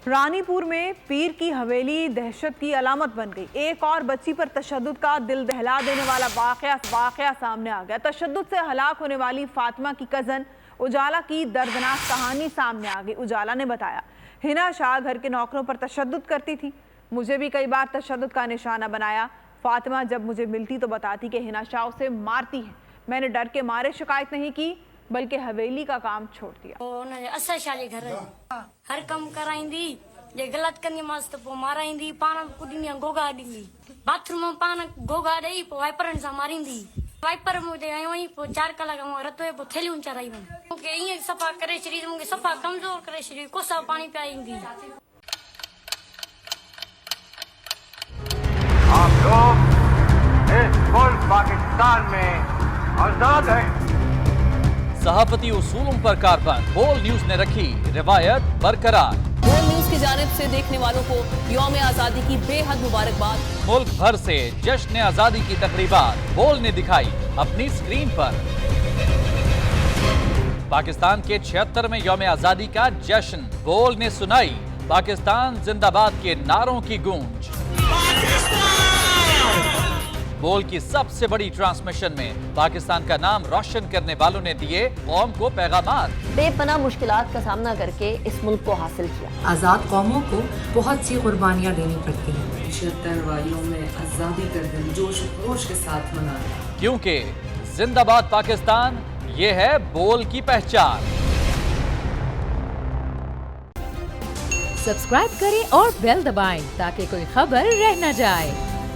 रानीपुर में पीर की हवेली दहशत की अलामत बन गई। एक और बच्ची पर तशद्दुद का दिल दहला देने वाला वाकया सामने आ गया। तशद्दुद से हलाक होने वाली फातिमा की कजन उजाला की दर्दनाक कहानी सामने आ गई। उजाला ने बताया, हिना शाह घर के नौकरों पर तशद्दुद करती थी, मुझे भी कई बार तशद्दुद का निशाना बनाया। फातिमा जब मुझे मिलती तो बताती कि हिना शाह उसे मारती है। मैंने डर के मारे शिकायत नहीं की, बल्कि हवेली का काम छोड़ दिया। हर कम कराईंदी, जे गलत कंदी मांस तो माराईंदी, पाण कुॾींदी गोगा ॾींदी, बाथरूम में पाण गोगा ॾेई पोइ वाइपरनि सां मारींदी। वाइपर मुझे आयो ही पोइ 4 कलाक रतोए पोइ थैलियूं चराई मूंखे ईअं सफ़ा करे छॾी, मूंखे सफ़ा कमज़ोर करे छॾी, कोसा पाणी पियाईंदी। आप लोग इस मुल्क पाकिस्तान में आजाद हैं। सहाफती उसूलों पर कारबंद। बोल न्यूज ने रखी रिवायत बरकरार। बोल न्यूज की जानिब से देखने वालों को यौम आजादी की बेहद मुबारकबाद। मुल्क भर से जश्न आजादी की तकरीबात बोल ने दिखाई अपनी स्क्रीन पर। पाकिस्तान के 76वें यौम आजादी का जश्न बोल ने सुनाई पाकिस्तान जिंदाबाद के नारों की गूंज। बोल की सबसे बड़ी ट्रांसमिशन में पाकिस्तान का नाम रोशन करने वालों ने दिए कौम को पैगामात। बेपनाह मुश्किलात का सामना करके इस मुल्क को हासिल किया। आज़ाद कौमों को बहुत सी कुर्बानियाँ देनी पड़ती हैं। 76 वालियों में आज़ादी का दिन जोश खरोश के साथ मना, क्योंकि जिंदाबाद पाकिस्तान ये है बोल की पहचान। सब्सक्राइब करें और बेल दबाएं ताकि कोई खबर रह न जाए।